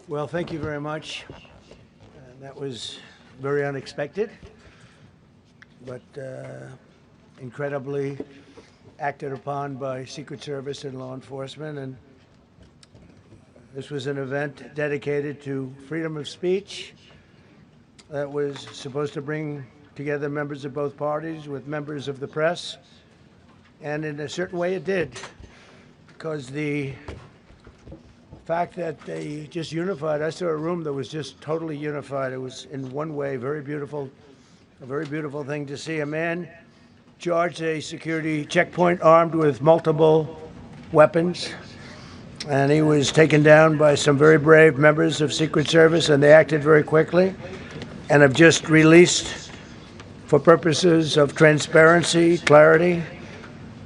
Well, thank you very much. That was very unexpected, but incredibly acted upon by Secret Service and law enforcement. And this was an event dedicated to freedom of speech that was supposed to bring together members of both parties with members of the press. And in a certain way it did, because the fact that they just unified, I saw a room that was just totally unified. It was in one way very beautiful, a very beautiful thing to see. A man charged a security checkpoint armed with multiple weapons, and he was taken down by some very brave members of Secret Service, and they acted very quickly and have just released, for purposes of transparency, clarity,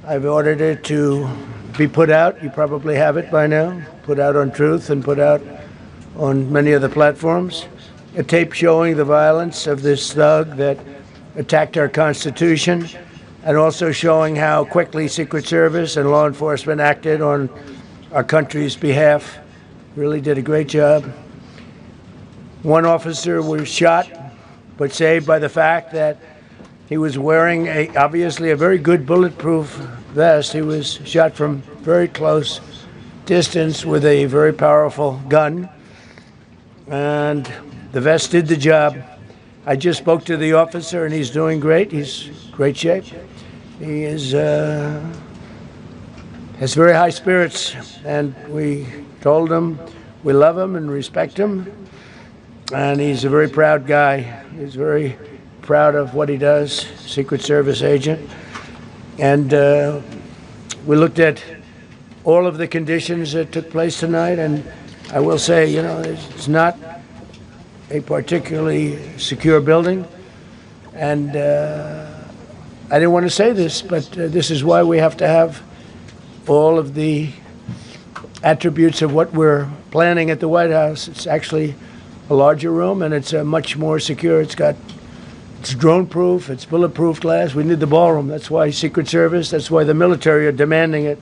I've ordered it to be put out. You probably have it by now. Put out on Truth and put out on many other platforms. A tape showing the violence of this thug that attacked our Constitution, and also showing how quickly Secret Service and law enforcement acted on our country's behalf. Really did a great job. One officer was shot, but saved by the fact that he was wearing obviously a very good bulletproof vest. He was shot from very close distance with a very powerful gun, and the vest did the job. I just spoke to the officer, and he's doing great. He's in great shape. He is has very high spirits, and we told him we love him and respect him, and he's a very proud guy. He's very proud of what he does, Secret Service agent. And we looked at all of the conditions that took place tonight, and I will say, you know, it's not a particularly secure building, and I didn't want to say this, but this is why we have to have all of the attributes of what we're planning at the White House. It's actually a larger room, and it's much more secure. It's drone-proof, it's bulletproof glass. We need the ballroom. That's why Secret Service, that's why the military are demanding it.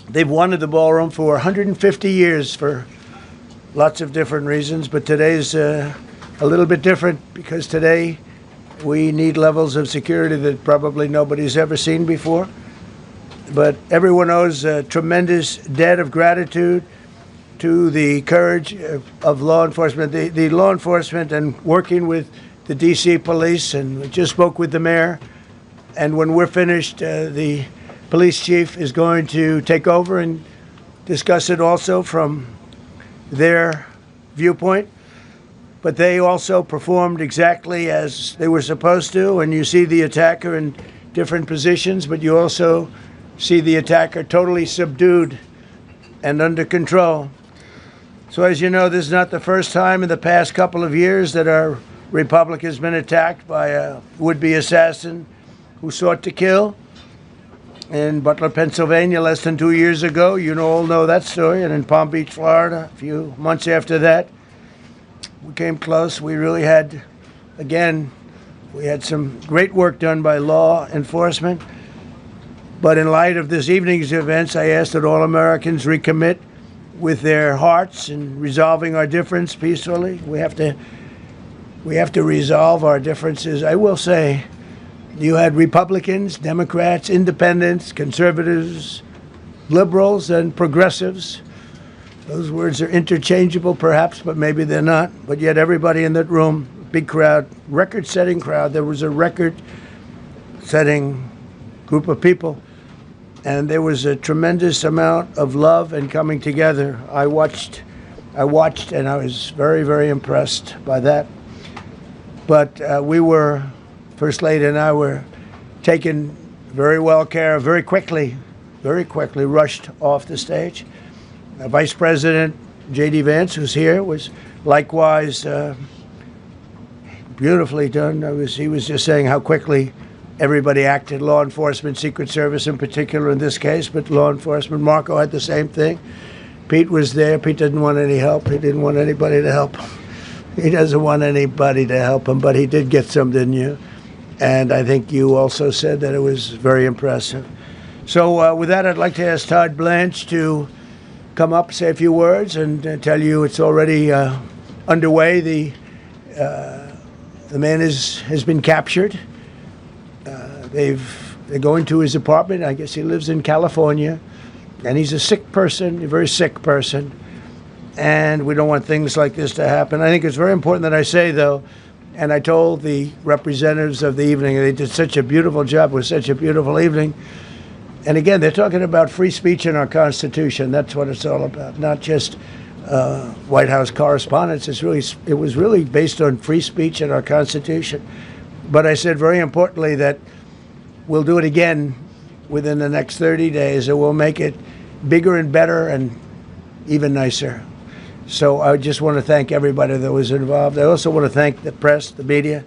They've wanted the ballroom for 150 years for lots of different reasons, but today's a little bit different, because today we need levels of security that probably nobody's ever seen before. But everyone owes a tremendous debt of gratitude to the courage of law enforcement, the law enforcement, and working with the D.C. police, and we just spoke with the mayor. And when we're finished, the police chief is going to take over and discuss it also from their viewpoint. But they also performed exactly as they were supposed to, and you see the attacker in different positions, but you also see the attacker totally subdued and under control. So as you know, this is not the first time in the past couple of years that our republic has been attacked by a would-be assassin who sought to kill. In Butler, Pennsylvania, less than 2 years ago, you all know that story. And in Palm Beach, Florida, a few months after that, we came close. We really had, again, we had some great work done by law enforcement. But in light of this evening's events, I ask that all Americans recommit with their hearts in resolving our difference peacefully. We have to resolve our differences. I will say, you had Republicans, Democrats, independents, conservatives, liberals, and progressives. Those words are interchangeable, perhaps, but maybe they're not. But yet everybody in that room, big crowd, record-setting crowd. There was a record-setting group of people, and there was a tremendous amount of love and coming together. I watched, and I was very, very impressed by that. But we were, First Lady and I were taken very well care of, very quickly rushed off the stage. Vice President J.D. Vance, who's here, was likewise beautifully done. He was just saying how quickly everybody acted, law enforcement, Secret Service in particular in this case, but law enforcement. Marco had the same thing. Pete was there. Pete didn't want any help. He didn't want anybody to help him. He doesn't want anybody to help him, but he did get some, didn't you? And I think you also said that it was very impressive. So with that, I'd like to ask Todd Blanche to come up, say a few words, and tell you it's already underway. The man has been captured. They're going to his apartment. I guess he lives in California, and he's a sick person, a very sick person. And we don't want things like this to happen. I think it's very important that I say, though, and I told the representatives of the evening, they did such a beautiful job. It was such a beautiful evening. And again, they're talking about free speech in our Constitution. That's what it's all about, not just White House correspondents. It was really based on free speech in our Constitution. But I said very importantly that we'll do it again within the next 30 days, and we'll make it bigger and better and even nicer. So I just want to thank everybody that was involved. I also want to thank the press, the media.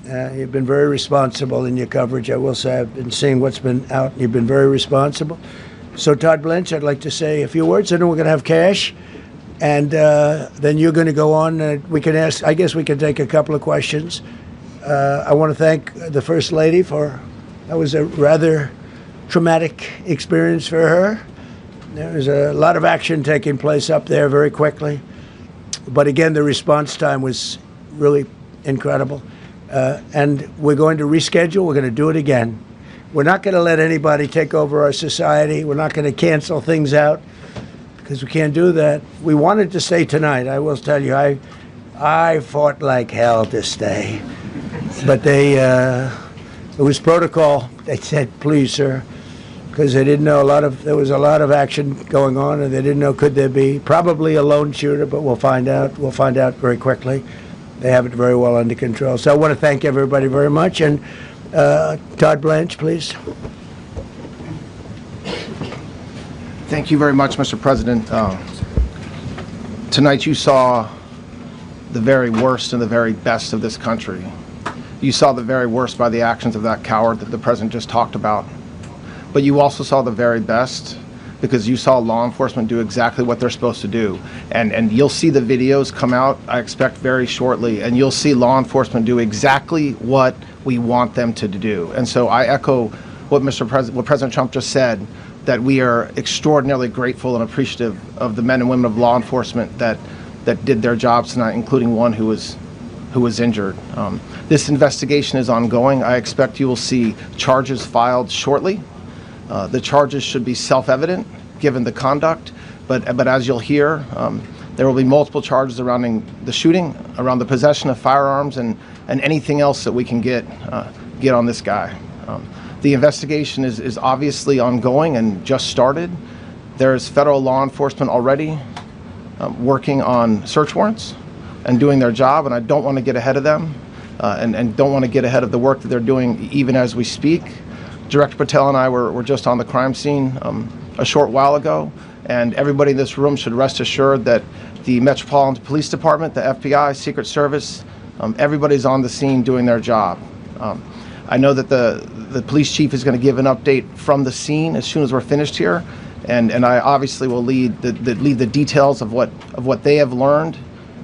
You've been very responsible in your coverage. I will say I've been seeing what's been out, and you've been very responsible. So Todd Blanche, I'd like to say a few words, and then we're going to have cash. And then you're going to go on. We can ask, I guess we can take a couple of questions. I want to thank the First Lady that was a rather traumatic experience for her. There was a lot of action taking place up there very quickly. But again, the response time was really incredible. And we're going to reschedule. We're going to do it again. We're not going to let anybody take over our society. We're not going to cancel things out because we can't do that. We wanted to stay tonight. I will tell you, I fought like hell to stay. But it was protocol. They said, please, sir, because they didn't know there was a lot of action going on, and they didn't know could there be probably a lone shooter, but we'll find out. We'll find out very quickly. They have it very well under control. So I want to thank everybody very much. And Todd Blanche, please. Thank you very much, Mr. President. Tonight you saw the very worst and the very best of this country. You saw the very worst by the actions of that coward that the President just talked about. But you also saw the very best because you saw law enforcement do exactly what they're supposed to do. And you'll see the videos come out, I expect, very shortly, and you'll see law enforcement do exactly what we want them to do. And so I echo what what President Trump just said, that we are extraordinarily grateful and appreciative of the men and women of law enforcement that did their jobs tonight, including one who was injured. This investigation is ongoing. I expect you will see charges filed shortly. The charges should be self-evident given the conduct, but as you'll hear, there will be multiple charges surrounding the shooting, around the possession of firearms, and anything else that we can get on this guy. The investigation is obviously ongoing and just started. There's federal law enforcement already working on search warrants and doing their job, and I don't want to get ahead of them and don't want to get ahead of the work that they're doing even as we speak. Director Patel and I were just on the crime scene a short while ago, and everybody in this room should rest assured that the Metropolitan Police Department, the FBI, Secret Service, everybody's on the scene doing their job. I know that the police chief is going to give an update from the scene as soon as we're finished here, and I obviously will lead the details of what they have learned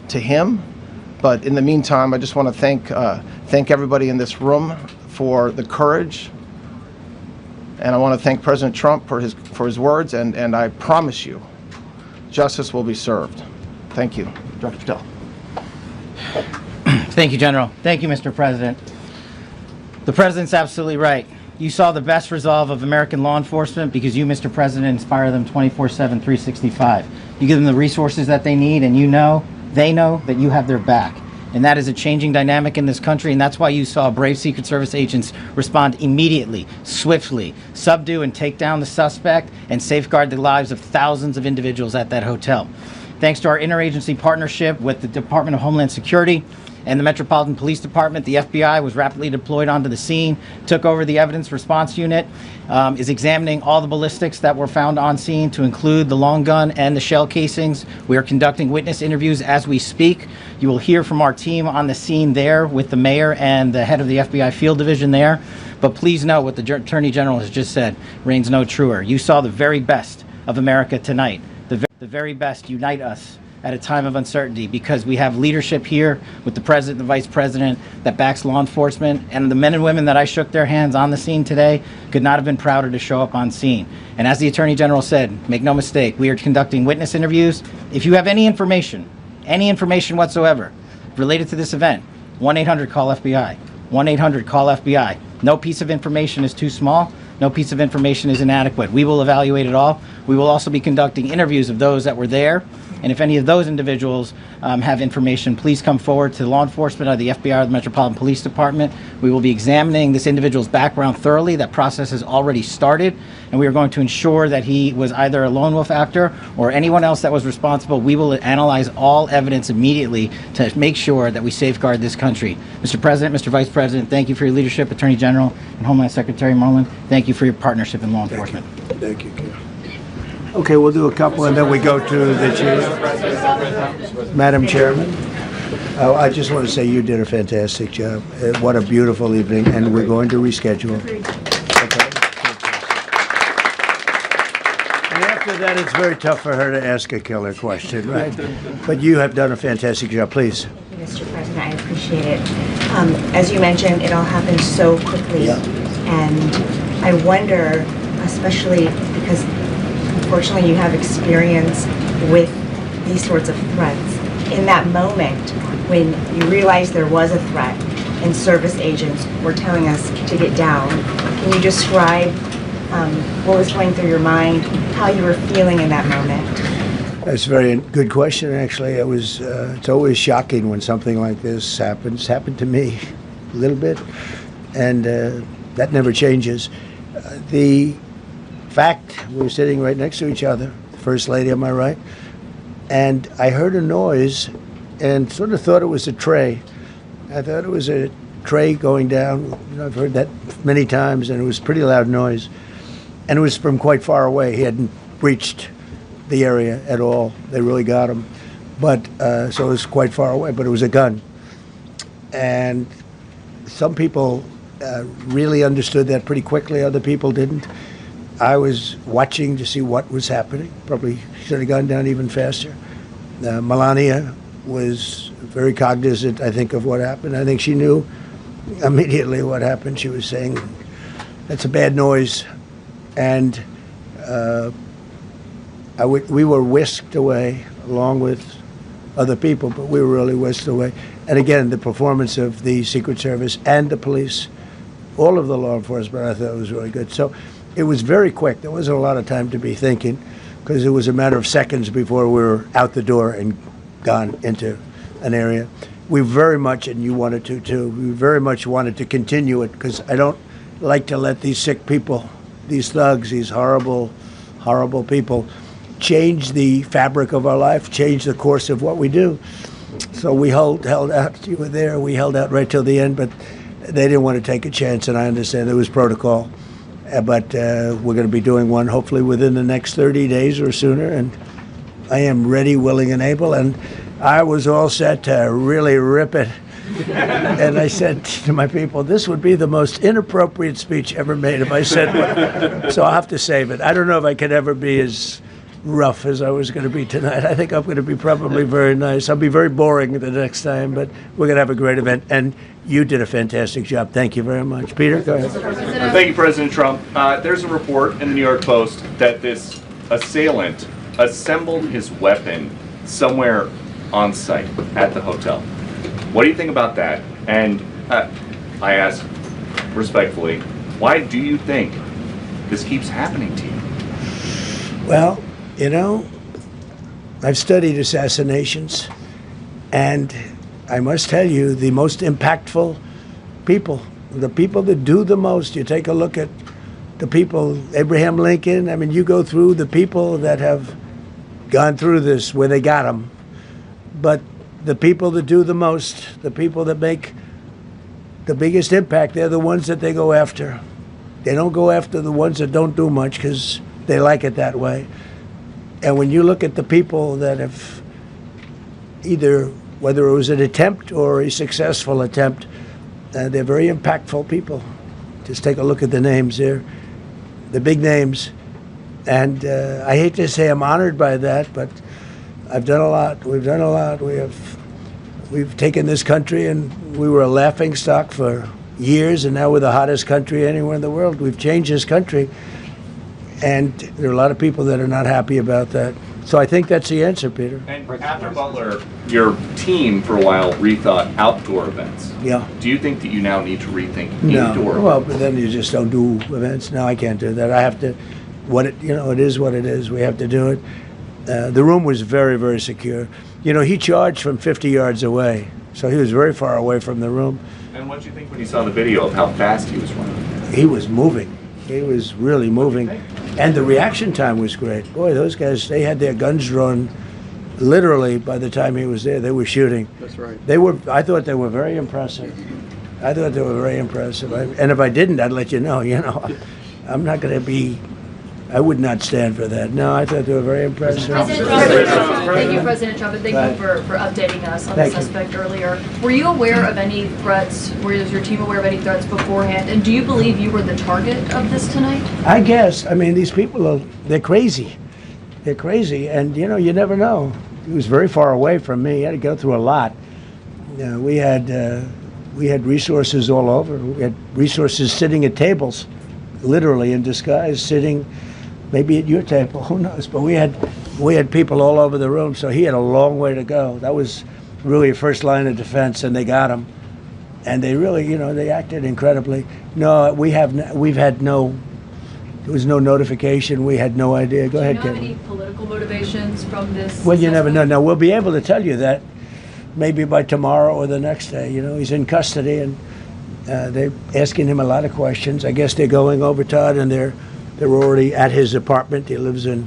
to him. But in the meantime, I just want to thank everybody in this room for the courage. And I want to thank President Trump for his words, and I promise you, justice will be served. Thank you. Dr. Patel. Thank you, General. Thank you, Mr. President. The President's absolutely right. You saw the best resolve of American law enforcement because you, Mr. President, inspire them 24/7, 365. You give them the resources that they need, and they know that you have their back. And that is a changing dynamic in this country, and that's why you saw brave Secret Service agents respond immediately, swiftly, subdue and take down the suspect, and safeguard the lives of thousands of individuals at that hotel. Thanks to our interagency partnership with the Department of Homeland Security and the Metropolitan Police Department, the FBI was rapidly deployed onto the scene, took over the evidence response unit, is examining all the ballistics that were found on scene to include the long gun and the shell casings. We are conducting witness interviews as we speak. You will hear from our team on the scene there with the mayor and the head of the FBI field division there. But please know what the Attorney General has just said reigns no truer. You saw the very best of America tonight. The very best unite us at a time of uncertainty, because we have leadership here with the president, the vice president, that backs law enforcement, and the men and women that I shook their hands on the scene today could not have been prouder to show up on scene. And as the Attorney General said, make no mistake, we are conducting witness interviews. If you have any information whatsoever related to this event, 1-800-CALL-FBI, 1-800-CALL-FBI. No piece of information is too small. No piece of information is inadequate. We will evaluate it all. We will also be conducting interviews of those that were there. And if any of those individuals have information, please come forward to law enforcement or the FBI or the Metropolitan Police Department. We will be examining this individual's background thoroughly. That process has already started, and we are going to ensure that he was either a lone wolf actor or anyone else that was responsible. We will analyze all evidence immediately to make sure that we safeguard this country. Mr. President, Mr. Vice President, thank you for your leadership. Attorney General and Homeland Secretary Marlin, thank you for your partnership in law enforcement. Thank you. Okay, we'll do a couple and then we go to the chair. Madam Chairman, I just want to say you did a fantastic job. What a beautiful evening, and we're going to reschedule. Okay. And after that, it's very tough for her to ask a killer question, right? But you have done a fantastic job. Please. Mr. President, I appreciate it. As you mentioned, it all happened so quickly, and I wonder, especially because unfortunately you have experience with these sorts of threats. In that moment, when you realized there was a threat and service agents were telling us to get down, can you describe what was going through your mind, how you were feeling in that moment? That's a very good question, actually. It's always shocking when something like this happens. It's happened to me a little bit, and that never changes. The fact, we were sitting right next to each other, the First Lady on my right, and I heard a noise and sort of thought it was a tray. I thought it was a tray going down. I've heard that many times, and it was a pretty loud noise. And it was from quite far away. He hadn't reached the area at all. They really got him. But so it was quite far away, but it was a gun. And some people really understood that pretty quickly. Other people didn't. I was watching to see what was happening. Probably should have gone down even faster. Melania was very cognizant, I think, of what happened. I think she knew immediately what happened. She was saying, that's a bad noise. And we were whisked away along with other people, but we were really whisked away. And again, the performance of the Secret Service and the police, all of the law enforcement, I thought was really good. So it was very quick. There wasn't a lot of time to be thinking, because it was a matter of seconds before we were out the door and gone into an area. We very much, and you wanted to too, we very much wanted to continue it, because I don't like to let these sick people, these thugs, these horrible, horrible people, change the fabric of our life, change the course of what we do. So we held out. You were there. We held out right till the end, but they didn't want to take a chance, and I understand there was protocol. But we're going to be doing one hopefully within the next 30 days or sooner, and I am ready, willing, and able. And I was all set to really rip it. And I said to my people, this would be the most inappropriate speech ever made if I said one. So I'll have to save it. I don't know if I could ever be as rough as I was going to be tonight. I think I'm going to be probably very nice. I'll be very boring the next time, but we're going to have a great event. And you did a fantastic job. Thank you very much. Peter, go ahead. Thank you, President Trump. There's a report in the New York Post that this assailant assembled his weapon somewhere on site at the hotel. What do you think about that? And I ask respectfully, why do you think this keeps happening to you? Well, you know, I've studied assassinations, and I must tell you, the most impactful people, the people that do the most, you take a look at the people, Abraham Lincoln, I mean, you go through the people that have gone through this where they got them, but the people that do the most, the people that make the biggest impact, they're the ones that they go after. They don't go after the ones that don't do much because they like it that way. And when you look at the people that have either, whether it was an attempt or a successful attempt, they're very impactful people. Just take a look at the names there, the big names. And I hate to say I'm honored by that, but I've done a lot. We've done a lot. We've taken this country, and we were a laughing stock for years, and now we're the hottest country anywhere in the world. We've changed this country, and there are a lot of people that are not happy about that. So I think that's the answer, Peter. And after Butler, your team for a while rethought outdoor events. Yeah. Do you think that you now need to rethink No. indoor Well, events? but then you just don't do events. No, I can't do that. I have to. It is what it is. We have to do it. The room was very, very secure. He charged from 50 yards away, so he was very far away from the room. And what did you think when you saw the video of how fast he was running? He was moving. He was really moving. And the reaction time was great. Boy, those guys, they had their guns drawn literally by the time he was there. They were shooting. That's right. I thought they were very impressive. And if I didn't, I'd let you know, I'm not going to be, I would not stand for that. No, I thought they were very impressive. Thank you, President Trump, and thank you for updating us on the suspect earlier. Were you aware of any threats? Was your team aware of any threats beforehand? And do you believe you were the target of this tonight? I guess. I mean, these people they're crazy. They're crazy, and you never know. He was very far away from me. He had to go through a lot. We had resources all over. We had resources sitting at tables, literally in disguise, sitting maybe at your table, who knows? But we had people all over the room, so he had a long way to go. That was really a first line of defense, and they got him. And they really, they acted incredibly. No, there was no notification. We had no idea. Go ahead, Do you have Kevin. any political motivations from this? Well, you never know. suspect? Now, we'll be able to tell you that maybe by tomorrow or the next day. He's in custody, and they're asking him a lot of questions. I guess they're going over, Todd, and they're already at his apartment. He lives in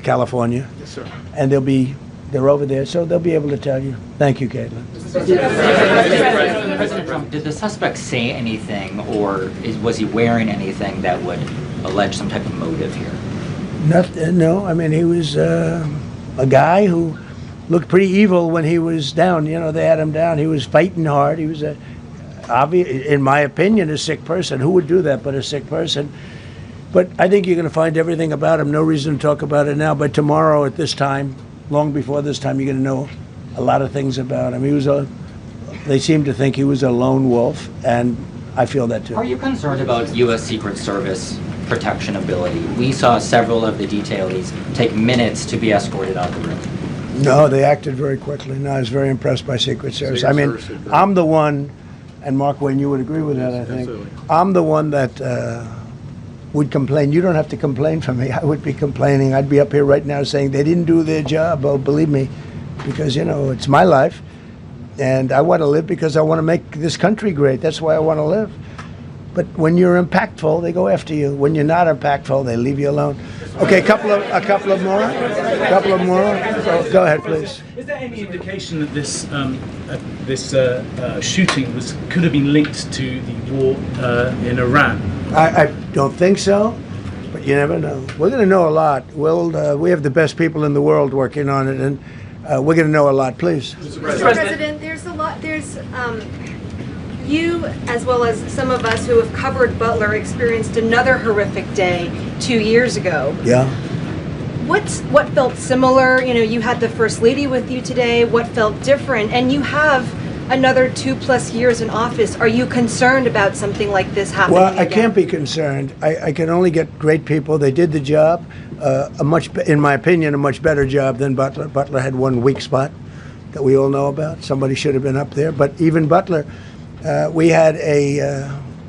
California. Yes, sir. And they're over there, so they'll be able to tell you. Thank you, Caitlin. President Trump, did the suspect say anything, or was he wearing anything that would allege some type of motive here? Nothing. No, I mean, he was a guy who looked pretty evil when he was down. They had him down. He was fighting hard. He was in my opinion, a sick person. Who would do that but a sick person? But I think you're going to find everything about him. No reason to talk about it now. But tomorrow at this time, long before this time, you're going to know a lot of things about him. They seem to think he was a lone wolf, and I feel that too. Are you concerned about U.S. Secret Service protection ability? We saw several of the detainees take minutes to be escorted out the room. No, they acted very quickly. No, I was very impressed by Secret Service. I mean, I'm the one, and Mark Wayne, you would agree with that, I think. Absolutely. I'm the one that would complain. You don't have to complain for me. I would be complaining. I'd be up here right now saying they didn't do their job. Oh, believe me, because, it's my life, and I want to live because I want to make this country great. That's why I want to live. But when you're impactful, they go after you. When you're not impactful, they leave you alone. Okay, a couple of more. Go ahead, please. Is there any indication that this shooting could have been linked to the war in Iran? I don't think so, but you never know. We're going to know a lot. We have the best people in the world working on it, and we're going to know a lot. Please. Mr. President, there's a lot. You, as well as some of us who have covered Butler, experienced another horrific day 2 years ago. Yeah. What felt similar? You had the First Lady with you today. What felt different? And you have another 2+ years in office. Are you concerned about something like this happening Well, I again? can't be concerned. I can only get great people. They did the job, in my opinion, a much better job than Butler. Butler had one weak spot that we all know about. Somebody should have been up there. But even Butler, we had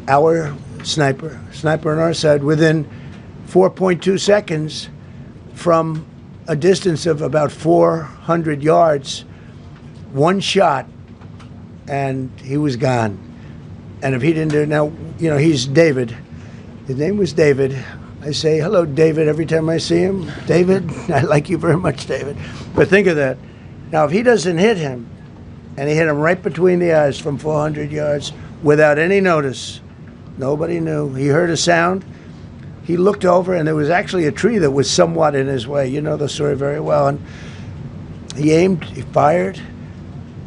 our sniper on our side within 4.2 seconds from a distance of about 400 yards, one shot, and he was gone. And if he didn't do it, now, he's David. His name was David. I say, hello, David, every time I see him. David, I like you very much, David. But think of that. Now, if he doesn't hit him, and he hit him right between the eyes from 400 yards without any notice, nobody knew. He heard a sound. He looked over, and there was actually a tree that was somewhat in his way. You know the story very well. And he aimed, he fired,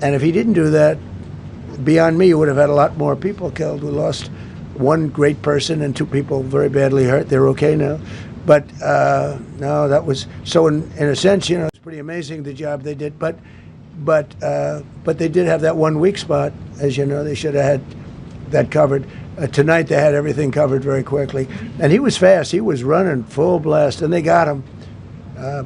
and if he didn't do that, beyond me, you would have had a lot more people killed. We lost one great person and 2 people very badly hurt. They're okay now. But no, that was, so in a sense, pretty amazing the job they did, but they did have that 1 weak spot. As you know, they should have had that covered. Tonight they had everything covered very quickly, and he was fast. He was running full blast, and they got him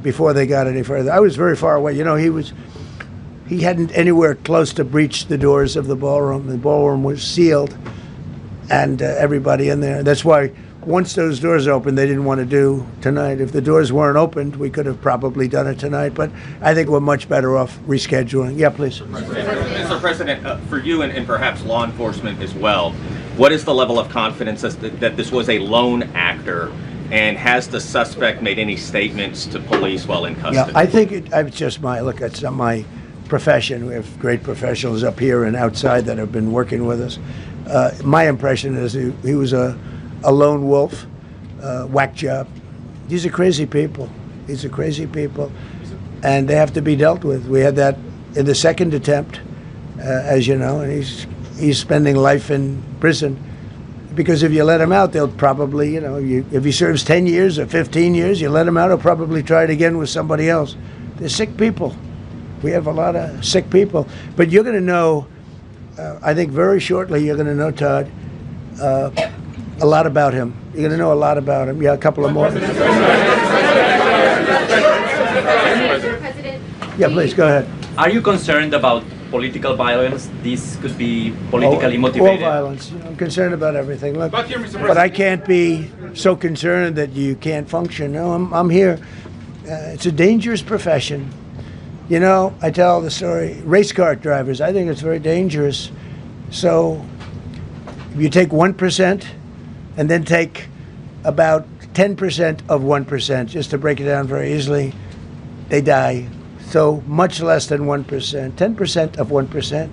before they got any further. I was very far away. You know, he hadn't anywhere close to breach the doors of the ballroom. The ballroom was sealed, and everybody in there. That's why once those doors opened, they didn't want to do tonight. If the doors weren't opened, we could have probably done it tonight, but I think we're much better off rescheduling. Yeah, please. Mr. President, for you and perhaps law enforcement as well, what is the level of confidence that this was a lone actor, and has the suspect made any statements to police while in custody? Yeah, I think it's just it's not my profession. We have great professionals up here and outside that have been working with us. My impression is he was a lone wolf, whack job. These are crazy people. And they have to be dealt with. We had that in the second attempt, as you know, and he's spending life in prison. Because if you let him out, they'll probably, if he serves 10 years or 15 years, you let him out, he'll probably try it again with somebody else. They're sick people. We have a lot of sick people. But you're going to know, I think very shortly, you're going to know, Todd, a lot about him. You're going to know a lot about him. Yeah, a couple of more. Yeah, please, go ahead. Are you concerned about political violence? This could be politically motivated. All violence. I'm concerned about everything. Look, but I can't be so concerned that you can't function. No, I'm here. It's a dangerous profession. You know, I tell the story, race car drivers, I think it's very dangerous. So if you take 1% and then take about 10% of 1%, just to break it down very easily, they die. So much less than 1%, 10% of 1%.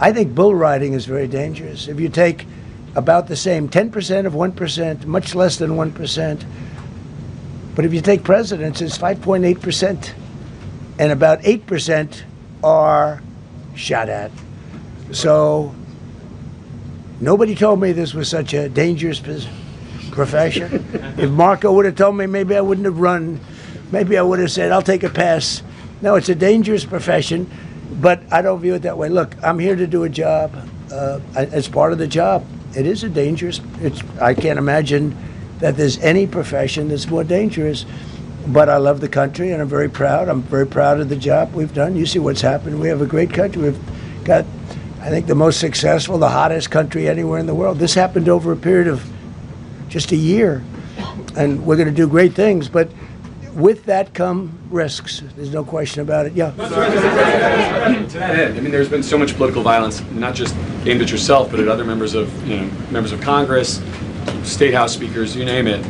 I think bull riding is very dangerous. If you take about the same, 10% of 1%, much less than 1%. But if you take presidents, it's 5.8%. And about 8% are shot at. So nobody told me this was such a dangerous profession. If Marco would have told me, maybe I wouldn't have run. Maybe I would have said, I'll take a pass. No, it's a dangerous profession, but I don't view it that way. Look, I'm here to do a job. As part of the job, it is a dangerous, I can't imagine that there's any profession that's more dangerous. But I love the country, and I'm very proud. I'm very proud of the job we've done. You see what's happened. We have a great country. We've got, I think, the most successful, the hottest country anywhere in the world. This happened over a period of just a year, and we're going to do great things. But with that come risks. There's no question about it. Yeah. To that end, I mean, there's been so much political violence, not just aimed at yourself, but at other members of Congress, state house speakers, you name it.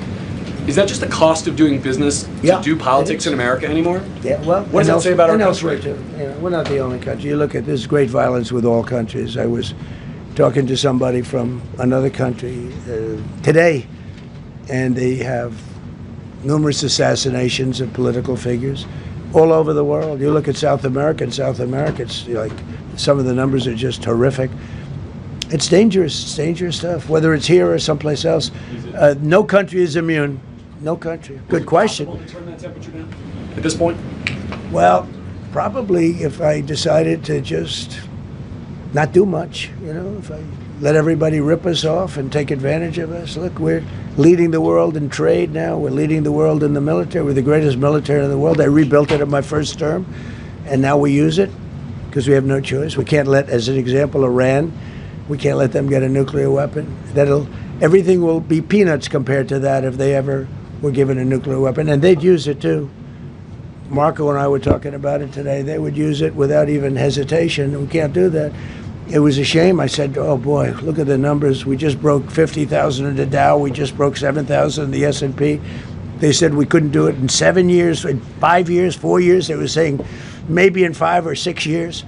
Is that just the cost of doing business to do politics in America anymore? Yeah, well, what does that say about our country? Too. We're not the only country. You look at this great violence with all countries. I was talking to somebody from another country today, and they have numerous assassinations of political figures all over the world. You look at South America, it's like some of the numbers are just horrific. It's dangerous stuff, whether it's here or someplace else. No country is immune. No country. Good question. Will you turn that temperature down at this point? Well, probably if I decided to just not do much, if I let everybody rip us off and take advantage of us. Look, we're leading the world in trade now. We're leading the world in the military. We're the greatest military in the world. I rebuilt it in my first term, and now we use it because we have no choice. We can't let, as an example, Iran, we can't let them get a nuclear weapon. Everything will be peanuts compared to that if they ever were given a nuclear weapon, and they'd use it too. Marco and I were talking about it today. They would use it without even hesitation. We can't do that. It was a shame. I said, oh boy, look at the numbers. We just broke 50,000 in the Dow. We just broke 7,000 in the S&P. They said we couldn't do it in 7 years, in 5 years, 4 years. They were saying maybe in 5 or 6 years.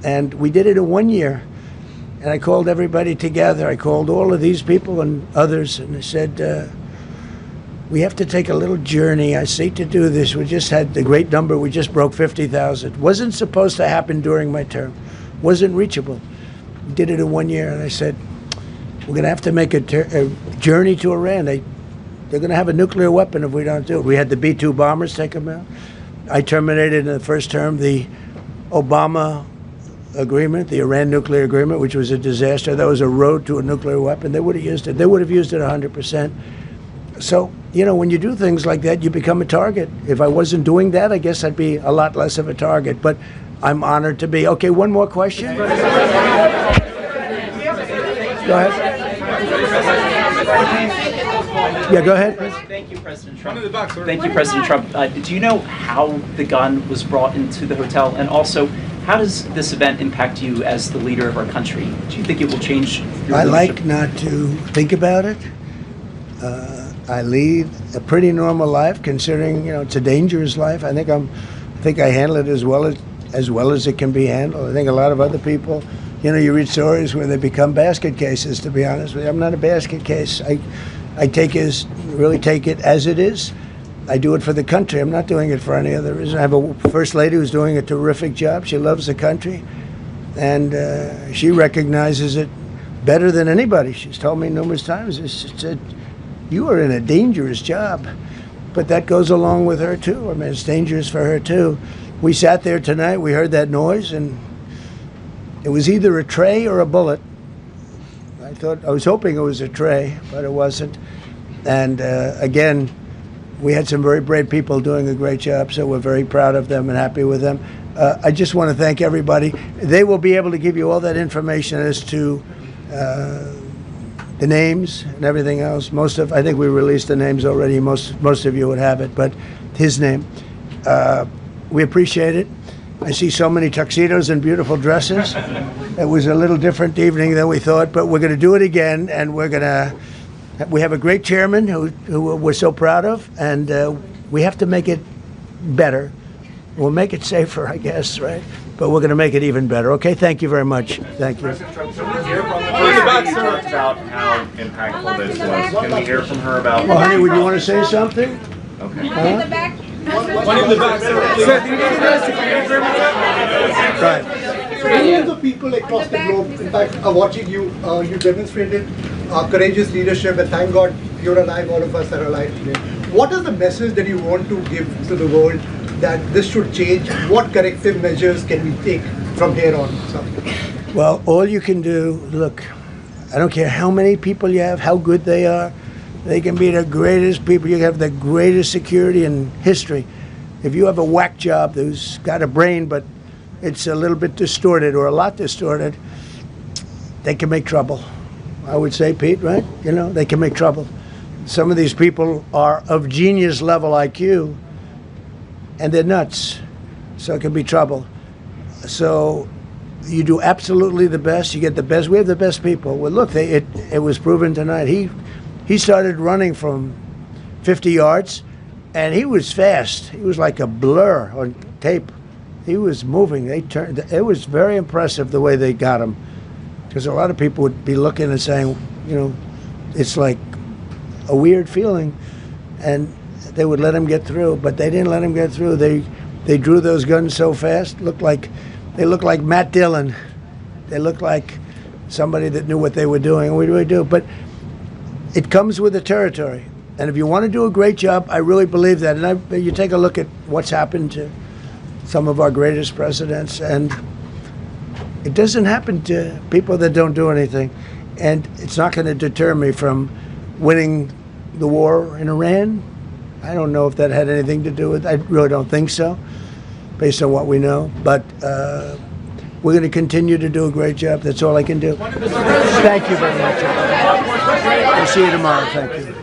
And we did it in 1 year. And I called everybody together. I called all of these people and others, and I said, we have to take a little journey. I say to do this. We just had the great number. We just broke 50,000. Wasn't supposed to happen during my term. Wasn't reachable. We did it in 1 year, and I said, we're going to have to make a journey to Iran. They're going to have a nuclear weapon if we don't do it. We had the B-2 bombers take them out. I terminated in the first term the Obama agreement, the Iran nuclear agreement, which was a disaster. That was a road to a nuclear weapon. They would have used it. They would have used it 100%. So, you know, when you do things like that, you become a target. If I wasn't doing that, I guess I'd be a lot less of a target. But I'm honored to be. Okay, one more question. Go ahead. Yeah, go ahead. Thank you, President Trump. Thank you, President Trump. Do you know how the gun was brought into the hotel? And also, how does this event impact you as the leader of our country? Do you think it will change your I leadership? like not to think about it. I lead a pretty normal life, considering, you know, it's a dangerous life. I think I handle it as well as it can be handled. I think a lot of other people, you know, you read stories where they become basket cases. To be honest with you, I'm not a basket case. I really take it as it is. I do it for the country. I'm not doing it for any other reason. I have a first lady who's doing a terrific job. She loves the country, and she recognizes it better than anybody. She's told me numerous times. She said, "You are in a dangerous job," but that goes along with her too. I mean, it's dangerous for her too. We sat there tonight. We heard that noise, and it was either a tray or a bullet. I was hoping it was a tray, but it wasn't. And again, we had some very brave people doing a great job, so we're very proud of them and happy with them. I just want to thank everybody. They will be able to give you all that information as to the names and everything else. I think we released the names already. Most of you would have it, but his name. We appreciate it. I see so many tuxedos and beautiful dresses. It was a little different evening than we thought, but we're going to do it again, and we have a great chairman who we're so proud of, and we have to make it better. We'll make it safer, I guess, right? But we're going to make it even better. Okay, thank you very much. Thank you. President Trump, can we hear from the first lady talk about how impactful this was? Can we hear from her about... Well, honey, would you want to say something? Okay. Huh? One in the back, sir. Right. Millions of people across the globe, in fact, are watching you. You demonstrated courageous leadership, and thank God you're alive. All of us are alive today. What is the message that you want to give to the world that this should change? What corrective measures can we take from here on? Well, all you can do, look, I don't care how many people you have, how good they are. They can be the greatest people. You have the greatest security in history. If you have a whack job who's got a brain, but it's a little bit distorted or a lot distorted, they can make trouble. I would say, Pete, right? You know, they can make trouble. Some of these people are of genius level IQ, and they're nuts. So it can be trouble. So you do absolutely the best. You get the best. We have the best people. Well, look, it was proven tonight. He started running from 50 yards, and he was fast. He was like a blur on tape. He was moving. It was very impressive the way they got him, because a lot of people would be looking and saying, you know, it's like a weird feeling, and they would let him get through, but they didn't let him get through. They drew those guns so fast. They looked like Matt Dillon. They looked like somebody that knew what they were doing. What do we do? But it comes with the territory. And if you want to do a great job, I really believe that. And you take a look at what's happened to some of our greatest presidents, and it doesn't happen to people that don't do anything. And it's not going to deter me from winning the war in Iran. I don't know if that had anything to do with it. I really don't think so, based on what we know. But we're going to continue to do a great job. That's all I can do. Thank you very much. We'll see you tomorrow. Thank you.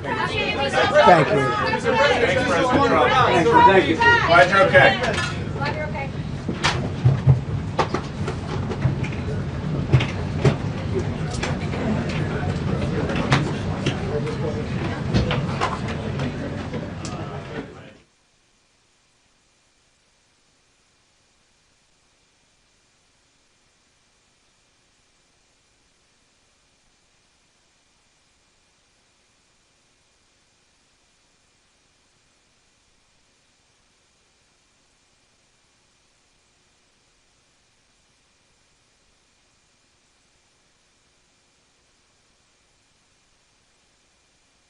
Thank you. Thanks, President Trump. Thank you. Glad you're okay.